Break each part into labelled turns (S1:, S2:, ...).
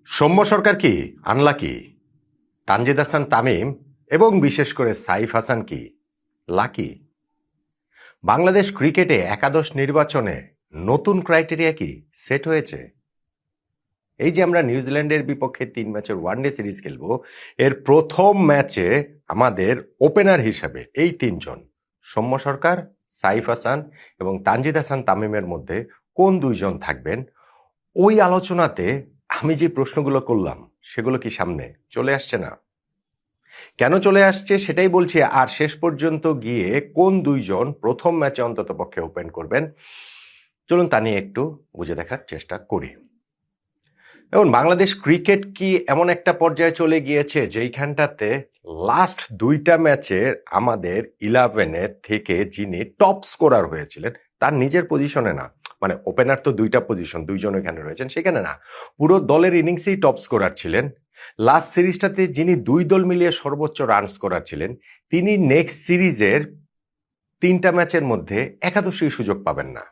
S1: সৌম্য সরকার কি আনলাকি? তানজিদ হাসান তামিম এবং বিশেষ করে সাইফ হাসান কি লাকি? বাংলাদেশ ক্রিকেটে একাদশ নির্বাচনে নতুন ক্রাইটেরিয়া কি সেট হয়েছে? এই যে আমরা নিউজিল্যান্ডের বিপক্ষে 3 ম্যাচের ওয়ানডে সিরিজ খেলবো, এর প্রথম ম্যাচে আমাদের ওপেনার হিসাবে এই তিনজন সৌম্য সরকার, সাইফ হাসান এবং তানজিদ হাসান তামিমের মধ্যে কোন দুইজন থাকবেন, ওই আলোচনাতে আমি যে প্রশ্নগুলো করলাম সেগুলো কি সামনে চলে আসছে না? কেন চলে আসছে সেটাই বলছি। আর শেষ পর্যন্ত গিয়ে কোন দুইজন প্রথম ম্যাচে অন্তত পক্ষে ওপেন করবেন, চলুন তা নিয়ে একটু বুঝে দেখার চেষ্টা করি। এবং বাংলাদেশ ক্রিকেট কি এমন একটা পর্যায়ে চলে গিয়েছে যেইখানটাতে লাস্ট দুইটা ম্যাচে আমাদের 11-এ থেকে যিনি টপ স্কোরার হয়েছিলেন তার নিজের পজিশনে না, মানে ওপেনার তো দুইটা পজিশন, দুইজন এখানে রয়েছেন, সেখানে না, পুরো দলের ইনিংসেই টপ স্কোরার ছিলেন। লাস্ট সিরিজটাতে যিনি দুই দল মিলিয়ে সর্বোচ্চ রান স্কোরার ছিলেন, তিনি নেক্সট সিরিজের 3টা ম্যাচের মধ্যে একাদশী সুযোগ পাবেন না।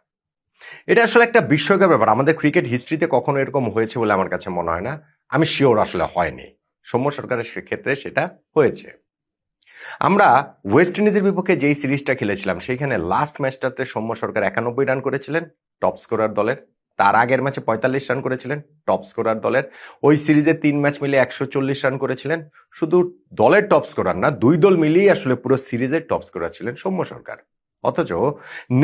S1: এটা আসলে একটা বিস্ময়কর ব্যাপার। আমাদের ক্রিকেট হিস্ট্রিতে কখনো এরকম হয়েছে বলে আমার কাছে মনে হয় না। আমি শিওর আসলে হয়নি। সৌম্য সরকারের ক্ষেত্রে সেটা হয়েছে। আমরা ওয়েস্ট ইন্ডিজের বিপক্ষে যেই সিরিজটা খেলেছিলাম সেইখানে লাস্ট ম্যাচটাতে সৌম্য সরকার 91 রান করেছিলেন, টপ স্কোরার দলের। তার আগের ম্যাচে 45 রান করেছিলেন, টপ স্কোরার দলের। ওই সিরিজে 3 ম্যাচ মিলিয়ে 140 রান করেছিলেন। শুধু দলের টপ স্কোরার না, দুই দল মিলিয়ে আসলে পুরো সিরিজের টপ স্কোরার ছিলেন সৌম্য সরকার। অথচ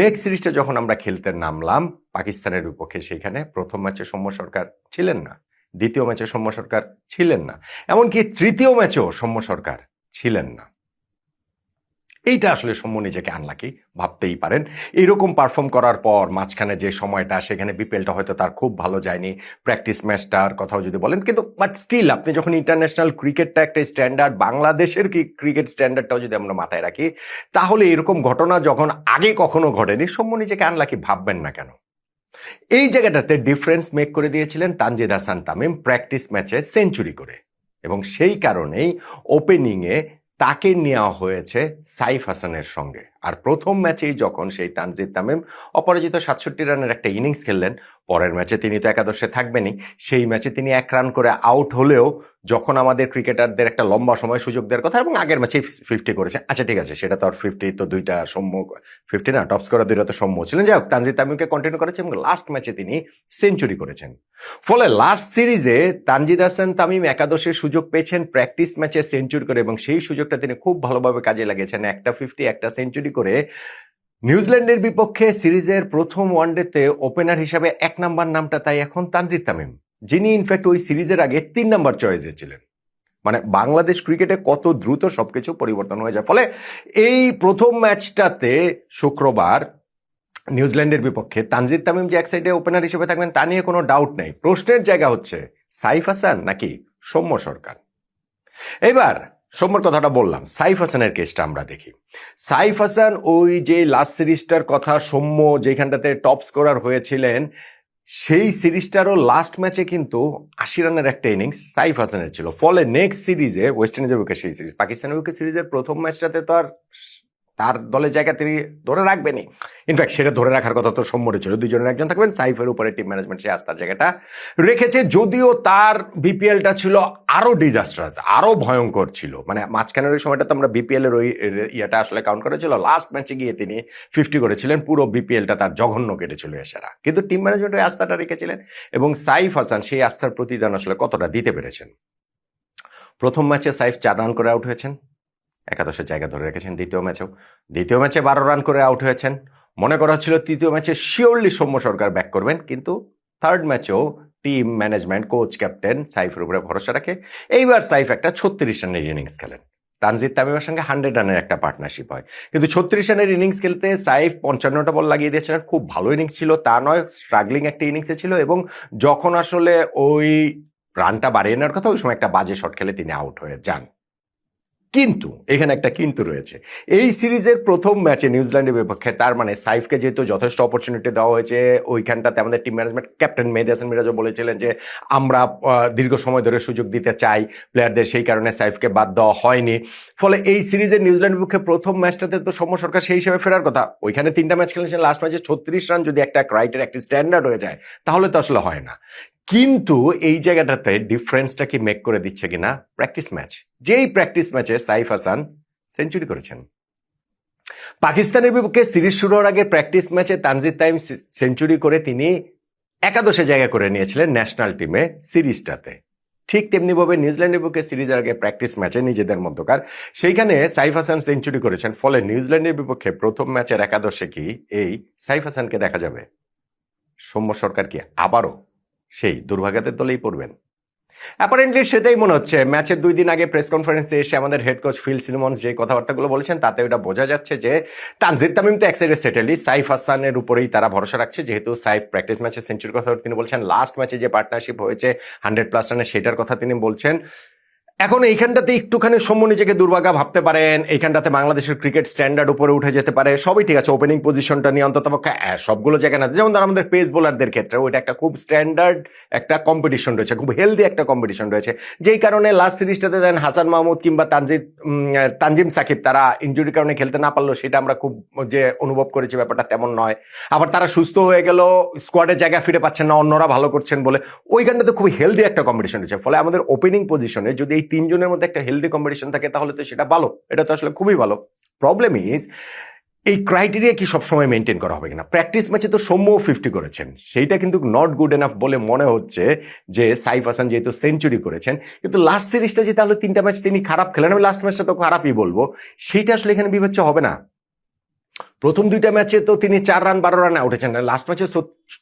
S1: নেক্সট সিরিজটা যখন আমরা খেলতে নামলাম পাকিস্তানের বিপক্ষে, সেখানে প্রথম ম্যাচে সৌম্য সরকার ছিলেন না, দ্বিতীয় ম্যাচে সৌম্য সরকার ছিলেন না, এমনকি তৃতীয় ম্যাচেও সৌম্য সরকার ছিলেন না। এইটা আসলে সৌম্য নিজেকে আনলাকি ভাবতেই পারেন। এইরকম পারফর্ম করার পর মাঝখানে যে সময়টা, সেখানে বিপিএলটা হয়তো তার খুব ভালো যায়নি, প্র্যাকটিস ম্যাচটার কথাও যদি বলেন, কিন্তু বাট স্টিল আপনি যখন ইন্টারন্যাশনাল ক্রিকেটটা একটা স্ট্যান্ডার্ড, বাংলাদেশের ক্রিকেট স্ট্যান্ডার্ডটাও যদি আমরা মাথায় রাখি, তাহলে এরকম ঘটনা যখন আগে কখনো ঘটেনি, সৌম্য নিজেকে আনলাকি ভাববেন না কেন? এই জায়গাটাতে ডিফারেন্স মেক করে দিয়েছিলেন তানজিদ হাসান তামিম প্র্যাকটিস ম্যাচে সেঞ্চুরি করে, এবং সেই কারণেই ওপেনিংয়ে তাকে নেওয়া হয়েছে সাইফ হাসানের সঙ্গে। আর প্রথম ম্যাচেই যখন সেই তানজিদ তামিম অপরাজিত 67 রানের একটা ইনিংস খেললেন, পরের ম্যাচে তিনি তো একাদশে থাকবেনই, সেই ম্যাচে তিনি 1 রান করে আউট হলেও যখন আমাদের ক্রিকেটারদের একটা লম্বা সময় সুযোগ দেওয়ার কথা, এবং আগের ম্যাচে 50 করেছে, আচ্ছা ঠিক আছে, সেটা তো আর 50 তো দুইটা সৌম্য, 50 না, টপ স্কোরার দুইটা তো সৌম্য ছিলেন। যাই হোক, তানজিদ তামিমকে কন্টিনিউ করেছে এবং লাস্ট ম্যাচে তিনি সেঞ্চুরি করেছেন। ফলে লাস্ট সিরিজে তানজিদ হাসান তামিম একাদশের সুযোগ পেয়েছেন প্র্যাকটিস ম্যাচে সেঞ্চুরি করে, এবং সেই সুযোগটা তিনি খুব ভালোভাবে কাজে লাগিয়েছেন। একটা 50, একটা সেঞ্চুরি করে নিউজিল্যান্ডের বিপক্ষে সিরিজের প্রথম ওয়ানডেতে ওপেনার হিসাবে 1 নাম্বার নামটা তাই এখন তানজিদ তামিম, যিনি ইনফ্যাক্ট ওই সিরিজের আগে 3 নাম্বার চয়েসে ছিলেন। মানে বাংলাদেশ ক্রিকেটে কত দ্রুত সবকিছু পরিবর্তন হয়ে যায়। ফলে এই প্রথম ম্যাচটাতে শুক্রবার নিউজিল্যান্ডের বিপক্ষে তানজিদ তামিম যে এক সাইডে ওপেনার হিসেবে থাকবেন তা নিয়ে কোনো ডাউট নেই। প্রশ্নের জায়গা হচ্ছে সাইফ হাসান নাকি সৌম্য সরকার। এবার সৌম্যর কথাটা বললাম, সাইফ হাসানের কেসটা আমরা দেখি। সাইফ হাসান ওই যে লাস্ট সিরিজটার কথা, সৌম্য যেখানটাতে টপ স্কোরার হয়েছিলেন, সেই সিরিজটারও লাস্ট ম্যাচে কিন্তু 80 রানের একটা ইনিংস সাইফ হাসানের ছিল। ফলে নেক্সট সিরিজে ওয়েস্ট ইন্ডিজের বিপক্ষে সেই সিরিজ, পাকিস্তানের বিপক্ষে সিরিজের প্রথম ম্যাচটাতে তো আর তার দলের জায়গা তিনি ধরে রাখবেনই। ইনফ্যাক্ট সেটা ধরে রাখার কথা তো সৌম্যরে ছিল, দুজনের একজন থাকবেন। সাইফের উপরে টিম ম্যানেজমেন্ট সে আস্থার জায়গাটা রেখেছে, যদিও তার বিপিএলটা ছিল আরো ডিজাস্টারাস, আরো ভয়ঙ্কর ছিল। মানে মাঝখানের ওই সময়টা তো আমরা বিপিএল এর ওই ইয়েটা আসলে কাউন্ট করেছিল, লাস্ট ম্যাচে গিয়ে তিনি 50 করেছিলেন, পুরো বিপিএলটা তার জঘন্য কেটেছিল এছাড়া। কিন্তু টিম ম্যানেজমেন্ট ওই আস্থাটা রেখেছিলেন, এবং সাইফ হাসান সেই আস্থার প্রতিদান আসলে কতটা দিতে পেরেছেন। প্রথম ম্যাচে সাইফ 4 রান করে আউট হয়েছেন, একাদশের জায়গা ধরে রেখেছেন। দ্বিতীয় ম্যাচে 12 রান করে আউট হয়েছেন। মনে করা হচ্ছিল তৃতীয় ম্যাচে শিওরলি সৌম্য সরকার ব্যাক করবেন, কিন্তু থার্ড ম্যাচেও টিম ম্যানেজমেন্ট, কোচ, ক্যাপ্টেন সাইফের উপরে ভরসা রাখে। এইবার সাইফ একটা 36 রানের ইনিংস খেলেন। তানজিদ তামিমের সঙ্গে 100 রানের একটা পার্টনারশিপ হয়, কিন্তু 36 রানের ইনিংস খেলতে সাইফ 55টা বল লাগিয়ে দিয়েছিলেন। খুব ভালো ইনিংস ছিল তা নয়, স্ট্রাগলিং একটা ইনিংসে ছিল, এবং যখন আসলে ওই রানটা বাড়িয়ে নেওয়ার কথা, ওই সময় একটা বাজে শট খেলে তিনি আউট হয়ে যান। কিন্তু এখানে একটা কিন্তু রয়েছে। এই সিরিজের প্রথম ম্যাচে নিউজিল্যান্ডের বিপক্ষে, তার মানে সাইফকে যেহেতু যথেষ্ট অপরচুনিটি দেওয়া হয়েছে, ওইখানটাতে আমাদের টিম ম্যানেজমেন্ট, ক্যাপ্টেন মেহেদী হাসান মিরাজও বলেছিলেন যে আমরা দীর্ঘ সময় ধরে সুযোগ দিতে চাই প্লেয়ারদের, সেই কারণে সাইফকে বাদ দেওয়া হয়নি। ফলে এই সিরিজের নিউজিল্যান্ডের বিপক্ষে প্রথম ম্যাচটাতে তো সৌম্য সরকার সেই হিসেবে ফেরার কথা, ওইখানে 3টা ম্যাচ খেলেছেন, লাস্ট ম্যাচে 36 রান যদি একটা ক্রাইটেরিয়া, একটা স্ট্যান্ডার্ড হয়ে যায়, তাহলে তো আসলে হয় না। কিন্তু এই জায়গাটাতে ডিফারেন্সটা কি মেক করে দিচ্ছে কিনা প্র্যাকটিস ম্যাচ, যেই প্র্যাকটিস ম্যাচে সাইফ হাসান সেঞ্চুরি করেছেন। পাকিস্তানের বিপক্ষে সিরিজ শুরু হওয়ার আগে প্র্যাকটিস ম্যাচে তানজিদ তামিম সেঞ্চুরি করে তিনি একাদশে জায়গা করে নিয়েছিলেন ন্যাশনাল টিমে সিরিজটাতে। ঠিক তেমনিভাবে নিউজিল্যান্ডের বিপক্ষে সিরিজের আগে প্র্যাকটিস ম্যাচে নিজেদের মধ্যকার সেইখানে সাইফ হাসান সেঞ্চুরি করেছেন। ফলে নিউজিল্যান্ডের বিপক্ষে প্রথম ম্যাচের একাদশে কি এই সাইফ হাসানকে দেখা যাবে? সৌম্য সরকার কি আবারও সেই দুর্ভাগ্যদের দলেই পড়বেন? অ্যাপারেন্টলি সেটাই মনে হচ্ছে। ম্যাচের 2 দিন আগে প্রেস কনফারেন্সে এসে আমাদের হেড কোচ ফিল সিমন্স যে কথাবার্তাগুলো বলেছেন তাতে ওটা বোঝা যাচ্ছে যে তানজিদ তামিম তো এক সাইডে সেটেলই, সাইফ হাসানের উপরেই তারা ভরসা রাখছে। যেহেতু সাইফ প্র্যাকটিস ম্যাচে সেঞ্চুরির কথা তিনি বলছেন, লাস্ট ম্যাচে যে পার্টনারশিপ হয়েছে 100+ রানের সেটার কথা তিনি বলছেন। এখন এইখানটাতে একটুখানি সৌম্য নিজেকে দুর্ভাগা ভাবতে পারেন, এইখানটাতে বাংলাদেশের ক্রিকেট স্ট্যান্ডার্ড উপরে উঠে যেতে পারে, সবই ঠিক আছে। ওপেনিং পজিশনটা নিয়ে অন্তত সবগুলো জায়গায় না, যেমন ধর আমাদের পেস বোলারদের ক্ষেত্রে ওইটা একটা খুব স্ট্যান্ডার্ড একটা কম্পিটিশন রয়েছে, খুব হেলদি একটা কম্পিটিশন রয়েছে। যেই কারণে লাস্ট সিরিজটাতে দেন হাসান মাহমুদ কিংবা তানজিম সাকিব তারা ইনজুরির কারণে খেলতে না পারলো, সেটা আমরা খুব যে অনুভব করেছি ব্যাপারটা তেমন নয়। আবার তারা সুস্থ হয়ে গেল, স্কোয়াডে জায়গা ফিরে পাচ্ছেন না, অন্যরা ভালো করছেন বলে ওইখানটাতে খুব হেলদি একটা কম্পিটিশন রয়েছে। ফলে আমাদের ওপেনিং পজিশনে যদি এই 3 জনের মধ্যে একটা হেলদি কম্পিটিশন থাকে তাহলে তো সেটা ভালো, এটা তো আসলে খুবই ভালো। প্রবলেম ইজ এই ক্রাইটেরিয়া কি সবসময় মেনটেন করা হবে কিনা। প্র্যাকটিস ম্যাচে তো সৌম্য 50 করেছেন, সেইটা কিন্তু নট গুড এনাফ বলে মনে হচ্ছে যে সাইফ হাসান যেহেতু সেঞ্চুরি করেছেন। কিন্তু লাস্ট সিরিজটা যে তাহলে 3টা ম্যাচ তিনি খারাপ খেলেন, আমি লাস্ট ম্যাচটা তো খারাপই বলবো, সেইটা আসলে এখানে বিবেচ্য হবে না। প্রথম 2টা ম্যাচে তো তিনি 4 রান 12 রানে উঠেছেন, লাস্ট ম্যাচে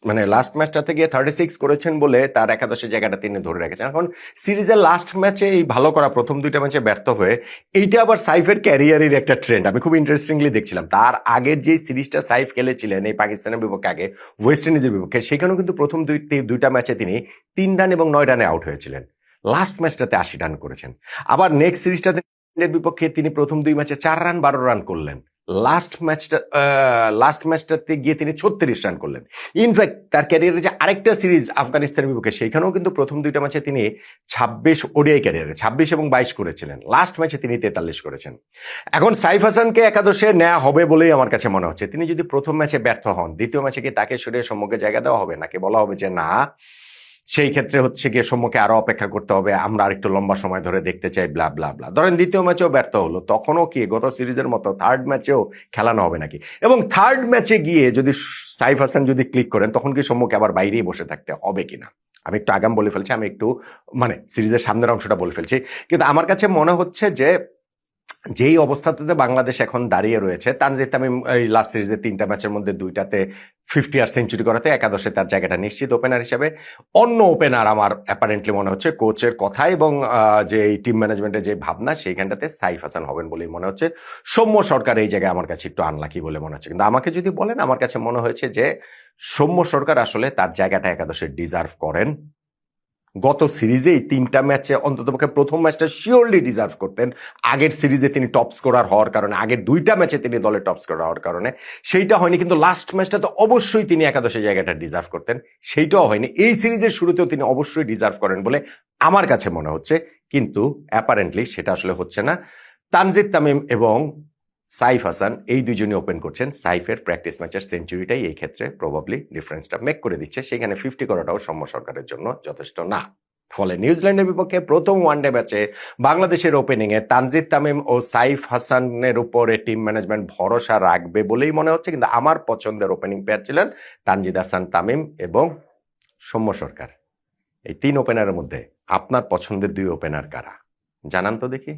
S1: মানে লাস্ট ম্যাচটাতে গিয়ে 36 করেছেন বলে তার একাদশের জায়গাটা তিনি ধরে রেখেছেন। এখন সিরিজের লাস্ট ম্যাচে এই ভালো করা প্রথম 2টা ম্যাচে ব্যর্থ হয়ে এইটা আবার সাইফের ক্যারিয়ারের একটা ট্রেন্ড আমি খুব ইন্টারেস্টিংলি দেখছিলাম। তার আগের যে সিরিজটা সাইফ খেলেছিলেন এই পাকিস্তানের বিপক্ষে, আগে ওয়েস্ট ইন্ডিজের বিপক্ষে, সেখানেও কিন্তু প্রথম 2টা ম্যাচে তিনি 3 রান এবং 9 রানে আউট হয়েছিলেন। লাস্ট ম্যাচটাতে 80 রান করেছেন। আবার নেক্সট সিরিজটাতে বিপক্ষে তিনি প্রথম 2 ম্যাচে 4 রান 12 রান করলেন। লাস্ট ম্যাচটাতে গিয়ে তিনি 36 রান করলেন। ইনফ্যাক্ট তার ক্যারিয়ারে যে আরেকটা সিরিজ আফগানিস্তানের বিপক্ষে, সেইখানেও কিন্তু প্রথম 2টা ম্যাচে তিনি 26 ওডিআই ক্যারিয়ারে 26 এবং 22 করেছিলেন। লাস্ট ম্যাচে তিনি 43 করেছেন। এখন সাইফ হাসানকে একাদশে নেওয়া হবে বলেই আমার কাছে মনে হচ্ছে। তিনি যদি প্রথম ম্যাচে ব্যর্থ হন, দ্বিতীয় ম্যাচে কি তাকে সরিয়ে সম্মুখে জায়গা দেওয়া হবে, নাকি বলা হবে যে না, সেই ক্ষেত্রে হচ্ছে গিয়ে সম্মুখে আরো অপেক্ষা করতে হবে, আমরা আরেকটু লম্বা সময় ধরে দেখতে চাই, ব্লা ব্লা ব্লা। ধরেন দ্বিতীয় ম্যাচেও ব্যর্থ হলো, তখনও কি গত সিরিজের মতো থার্ড ম্যাচেও খেলানো হবে নাকি? এবং থার্ড ম্যাচে গিয়ে যদি সাইফ হাসান যদি ক্লিক করেন, তখন কি সম্মুখে আবার বাইরেই বসে থাকতে হবে কিনা? আমি একটু আগাম বলে ফেলছি, আমি একটু মানে সিরিজের সামনের অংশটা বলে ফেলছি। কিন্তু আমার কাছে মনে হচ্ছে যে যেই অবস্থাতে বাংলাদেশ এখন দাঁড়িয়ে রয়েছে, তানজিদ তামিম এই লাস্ট সিরিজে 3টা ম্যাচের মধ্যে 2টাতে 50 আর সেঞ্চুরি করাতে একাদশে তার জায়গাটা নিশ্চিত ওপেনার হিসেবে। অন্য ওপেনার আমার অ্যাপারেন্টলি মনে হচ্ছে কোচের কথা এবং যে এই টিম ম্যানেজমেন্টের যে ভাবনা, সেইখানটাতে সাইফ হাসান হবেন বলেই মনে হচ্ছে। সৌম্য সরকার এই জায়গায় আমার কাছে একটু আনলাকি বলে মনে হচ্ছে। কিন্তু আমাকে যদি বলেন, আমার কাছে মনে হয়েছে যে সৌম্য সরকার আসলে তার জায়গাটা একাদশে ডিজার্ভ করেন। গত সিরিজে 3টা ম্যাচে অন্ততপক্ষে প্রথম ম্যাচটা শিওরলি ডিজার্ভ করতেন। আগের সিরিজে তিনি টপ স্কোরার হওয়ার কারণে, আগের 2টা ম্যাচে তিনি দলের টপ স্কোরার হওয়ার কারণে সেইটা হয়নি। কিন্তু লাস্ট ম্যাচটা তো অবশ্যই তিনি একাদশের জায়গাটা ডিজার্ভ করতেন, সেইটাও হয়নি। এই সিরিজের শুরুতেও তিনি অবশ্যই ডিজার্ভ করেন বলে আমার কাছে মনে হচ্ছে। কিন্তু অ্যাপারেন্টলি সেটা আসলে হচ্ছে না। তানজিদ তামিম এবং সাইফ হাসান এই দুজনই ওপেন করছেন। সাইফের প্র্যাকটিস ম্যাচের সেঞ্চুরিটাই এই ক্ষেত্রে প্রবাবলি ডিফারেন্সটা মেক করে দিচ্ছে। সেখানে 50 করাটাও সৌম্য সরকারের জন্য যথেষ্ট না। ফলে নিউজিল্যান্ডের বিপক্ষে প্রথম ওয়ানডে ম্যাচে বাংলাদেশের ওপেনিংয়ে তানজিদ তামিম ও সাইফ হাসানের উপরে টিম ম্যানেজমেন্ট ভরসা রাখবে বলেই মনে হচ্ছে। কিন্তু আমার পছন্দের ওপেনিং প্লেয়ার ছিলেন তানজিদ হাসান তামিম এবং সৌম্য সরকার। এই 3 ওপেনারের মধ্যে আপনার পছন্দের 2 ওপেনার কারা জানান তো দেখি।